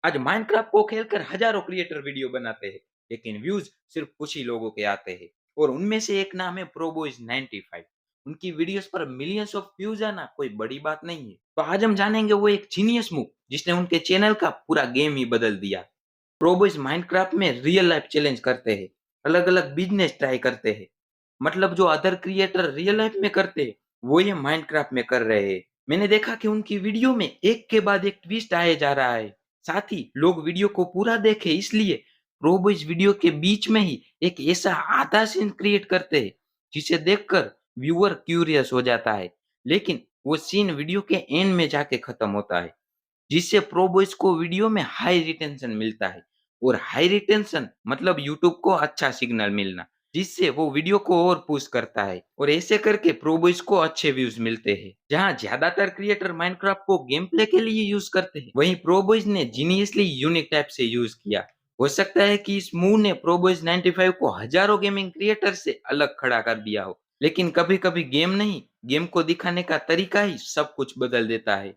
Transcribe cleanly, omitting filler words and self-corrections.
आज माइनक्राफ्ट को खेलकर हजारों क्रिएटर वीडियो बनाते हैं, लेकिन व्यूज सिर्फ कुछ ही लोगों के आते हैं। और उनमें से एक नाम है प्रोबोइज 95। उनकी वीडियोस पर मिलियंस ऑफ व्यूज आना कोई बड़ी बात नहीं है। तो आज हम जानेंगे वो एक जीनियस मूव जिसने उनके चैनल का पूरा गेम ही बदल दिया। प्रोबोइज माइनक्राफ्ट में रियल लाइफ चैलेंज करते हैं, अलग अलग बिजनेस ट्राई करते हैं। मतलब जो अदर क्रिएटर रियल लाइफ में करते हैं, वो ये माइनक्राफ्ट में कर रहे हैं। मैंने देखा कि उनकी वीडियो में एक के बाद एक ट्विस्ट आए जा रहा है। साथ ही लोग वीडियो को पूरा देखे, इसलिए प्रोबो इस वीडियो के बीच में ही एक ऐसा आधा सीन क्रिएट करते हैं जिसे देखकर व्यूअर क्यूरियस हो जाता है, लेकिन वो सीन वीडियो के एंड में जाके खत्म होता है, जिससे प्रो बॉयज को वीडियो में हाई रिटेंशन मिलता है। और हाई रिटेंशन मतलब यूट्यूब को अच्छा सिग्नल मिलना, जिससे वो वीडियो को और पुश करता है। और ऐसे करके प्रो बॉयज को अच्छे व्यूज मिलते हैं। जहां ज्यादातर क्रिएटर माइनक्राफ्ट को गेम प्ले के लिए यूज करते हैं, वहीं प्रो बॉयज ने जीनियसली यूनिक टाइप से यूज किया। हो सकता है कि इस मूव ने प्रो बॉयज 95 को हजारों गेमिंग क्रिएटर से अलग खड़ा कर दिया हो, लेकिन कभी कभी गेम नहीं, गेम को दिखाने का तरीका ही सब कुछ बदल देता है।